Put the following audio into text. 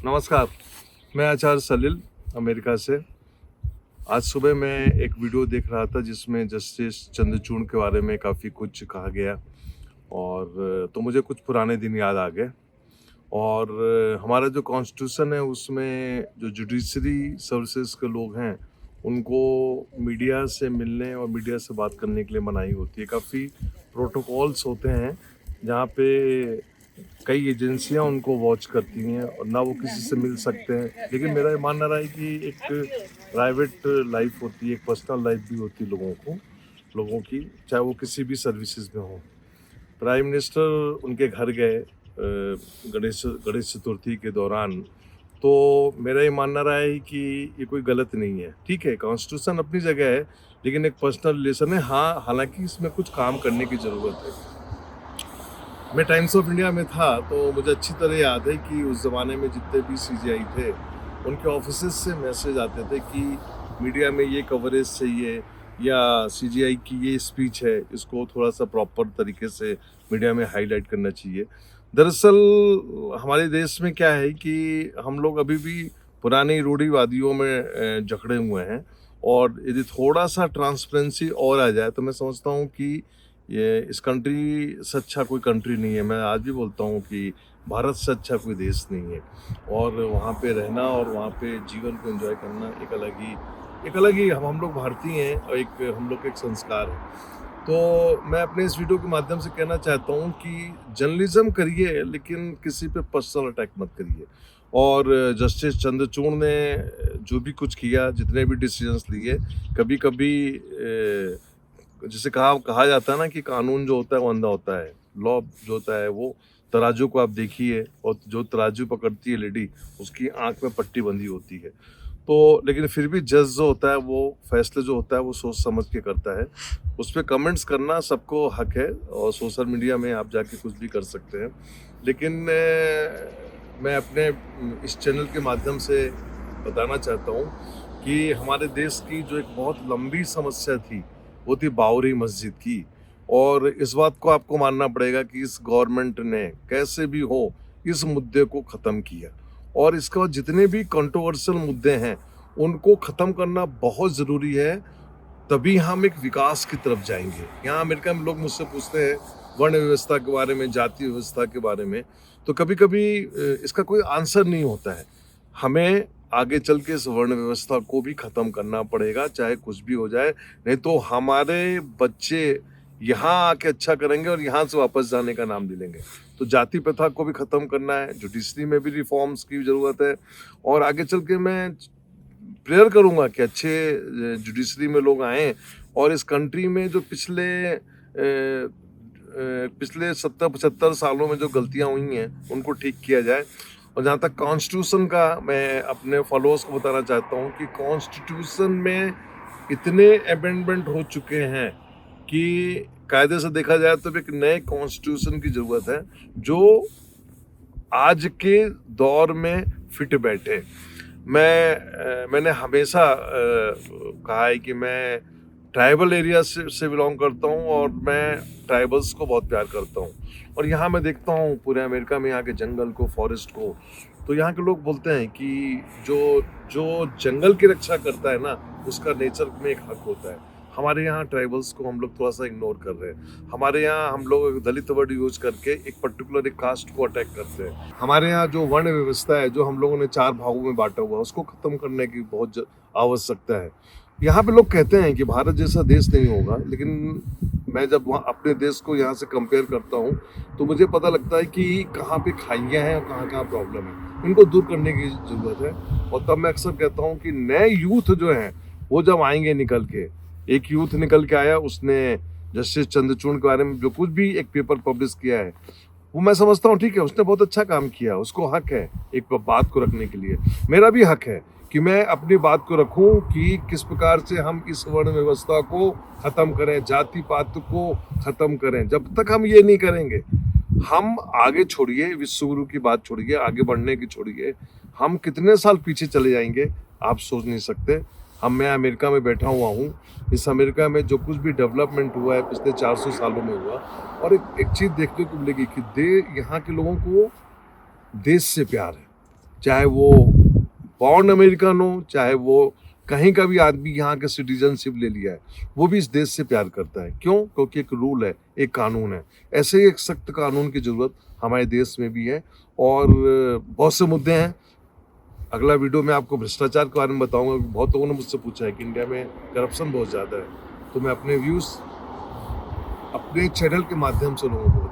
नमस्कार, मैं आचार्य सलील अमेरिका से। आज सुबह मैं एक वीडियो देख रहा था जिसमें जस्टिस चंद्रचूड़ के बारे में काफ़ी कुछ कहा गया और तो मुझे कुछ पुराने दिन याद आ गए। और हमारा जो कॉन्स्टिट्यूशन है उसमें जो जुडिशरी सर्विसेज के लोग हैं उनको मीडिया से मिलने और मीडिया से बात करने के लिए मनाही होती है। काफ़ी प्रोटोकॉल्स होते हैं जहाँ पे कई एजेंसियां उनको वॉच करती हैं और ना वो किसी से मिल सकते हैं। लेकिन मेरा ये मानना रहा है कि एक प्राइवेट लाइफ होती है, एक पर्सनल लाइफ भी होती है लोगों की, चाहे वो किसी भी सर्विसेज में हो। प्राइम मिनिस्टर उनके घर गए गणेश चतुर्थी के दौरान, तो मेरा ये मानना रहा है कि ये कोई गलत नहीं है। ठीक है, कॉन्स्टिट्यूशन अपनी जगह है, लेकिन एक पर्सनल रिलेशन है। हाँ, हालांकि इसमें कुछ काम करने की ज़रूरत है। मैं टाइम्स ऑफ इंडिया में था तो मुझे अच्छी तरह याद है कि उस ज़माने में जितने भी सीजीआई थे उनके ऑफिसेज से मैसेज आते थे कि मीडिया में ये कवरेज चाहिए या सीजीआई की ये स्पीच है, इसको थोड़ा सा प्रॉपर तरीके से मीडिया में हाईलाइट करना चाहिए। दरअसल हमारे देश में क्या है कि हम लोग अभी भी पुरानी रूढ़िवादियों में जकड़े हुए हैं, और यदि थोड़ा सा ट्रांसपेरेंसी और आ जाए तो मैं समझता हूँ कि ये इस कंट्री से अच्छा कोई कंट्री नहीं है। मैं आज भी बोलता हूँ कि भारत से अच्छा कोई देश नहीं है, और वहाँ पे रहना और वहाँ पे जीवन को एंजॉय करना एक अलग ही हम लोग भारतीय हैं और एक हम लोग का एक संस्कार है। तो मैं अपने इस वीडियो के माध्यम से कहना चाहता हूँ कि जर्नलिज्म करिए, लेकिन किसी पे पर्सनल अटैक मत करिए। और जस्टिस चंद्रचूड़ ने जो भी कुछ किया, जितने भी डिसीजंस लिए, कभी कभी जिसे कहा जाता है ना कि कानून जो होता है वो अंधा होता है, लॉ जो होता है वो तराजू को आप देखिए, और जो तराजू पकड़ती है लेडी उसकी आंख में पट्टी बंधी होती है। तो लेकिन फिर भी जज जो होता है वो फैसले जो होता है वो सोच समझ के करता है। उस पर कमेंट्स करना सबको हक है, और सोशल मीडिया में आप जाके कुछ भी कर सकते हैं। लेकिन मैं अपने इस चैनल के माध्यम से बताना चाहता हूँ कि हमारे देश की जो एक बहुत लंबी समस्या थी वो थी बाबरी मस्जिद की। और इस बात को आपको मानना पड़ेगा कि इस गवर्नमेंट ने कैसे भी हो इस मुद्दे को ख़त्म किया, और इसके बाद जितने भी कंट्रोवर्शियल मुद्दे हैं उनको ख़त्म करना बहुत ज़रूरी है। तभी हम एक विकास की तरफ जाएंगे। यहाँ अमेरिका में लोग मुझसे पूछते हैं वर्ण व्यवस्था के बारे में, जाति व्यवस्था के बारे में, तो कभी कभी इसका कोई आंसर नहीं होता है। हमें आगे चल के इस वर्ण व्यवस्था को भी ख़त्म करना पड़ेगा, चाहे कुछ भी हो जाए। नहीं तो हमारे बच्चे यहाँ आके अच्छा करेंगे और यहाँ से वापस जाने का नाम ले लेंगे। तो जाति प्रथा को भी ख़त्म करना है, जुडिशरी में भी रिफॉर्म्स की ज़रूरत है। और आगे चल के मैं प्रेयर करूंगा कि अच्छे जुडिशरी में लोग आएँ और इस कंट्री में जो पिछले 70-75 सालों में जो गलतियां हुई हैं उनको ठीक किया जाए। और जहाँ तक कॉन्स्टिट्यूशन का, मैं अपने फॉलोअर्स को बताना चाहता हूँ कि कॉन्स्टिट्यूशन में इतने अमेंडमेंट हो चुके हैं कि कायदे से देखा जाए तो एक नए कॉन्स्टिट्यूशन की ज़रूरत है जो आज के दौर में फिट बैठे। मैंने हमेशा कहा है कि मैं ट्राइबल एरिया से बिलोंग करता हूँ और मैं ट्राइबल्स को बहुत प्यार करता हूँ। और यहाँ मैं देखता हूँ पूरे अमेरिका में यहाँ के जंगल को, फॉरेस्ट को, तो यहाँ के लोग बोलते हैं कि जो जो जंगल की रक्षा करता है ना उसका नेचर में एक हक होता है। हमारे यहाँ ट्राइबल्स को हम लोग थोड़ा सा इग्नोर कर रहे हैं। हमारे यहाँ हम लोग दलित वर्ड यूज करके एक पर्टिकुलर एक कास्ट को अटैक करते हैं। हमारे यहाँ जो वर्ण व्यवस्था है, जो हम लोगों ने 4 भागों में बांटा हुआ, उसको खत्म करने की बहुत आवश्यकता है। यहाँ पे लोग कहते हैं कि भारत जैसा देश नहीं होगा, लेकिन मैं जब वहाँ अपने देश को यहाँ से कंपेयर करता हूँ तो मुझे पता लगता है कि कहाँ पे खाइयाँ हैं और कहाँ कहाँ प्रॉब्लम है, इनको दूर करने की ज़रूरत है। और तब मैं अक्सर कहता हूँ कि नए यूथ जो हैं वो जब आएंगे निकल के, एक यूथ निकल के आया, उसने जस्टिस चंद्रचूड़ के बारे में जो कुछ भी एक पेपर पब्लिश किया है वो मैं समझता हूँ ठीक है, उसने बहुत अच्छा काम किया, उसको हक है एक बात को रखने के लिए। मेरा भी हक है कि मैं अपनी बात को रखूं कि किस प्रकार से हम इस वर्ण व्यवस्था को ख़त्म करें, जाति पात को ख़त्म करें। जब तक हम ये नहीं करेंगे, हम आगे छोड़िए विश्व गुरु की बात छोड़िए, आगे बढ़ने की छोड़िए, हम कितने साल पीछे चले जाएंगे आप सोच नहीं सकते। मैं अमेरिका में बैठा हुआ हूँ, इस अमेरिका में जो कुछ भी डेवलपमेंट हुआ है पिछले 400 सालों में हुआ, और एक चीज़ देखने को मिलेगी कि यहाँ के लोगों को देश से प्यार है। चाहे वो बॉर्न अमेरिकन हो, चाहे वो कहीं का भी आदमी यहाँ के सिटीजनशिप ले लिया है, वो भी इस देश से प्यार करता है। क्यों? क्योंकि एक रूल है, एक कानून है। ऐसे ही एक सख्त कानून की ज़रूरत हमारे देश में भी है। और बहुत से मुद्दे हैं। अगला वीडियो में आपको भ्रष्टाचार के बारे में बताऊंगा। बहुत लोगों ने मुझसे पूछा है कि इंडिया में करप्शन बहुत ज़्यादा है, तो मैं अपने व्यूज़ अपने चैनल के माध्यम से लोगों को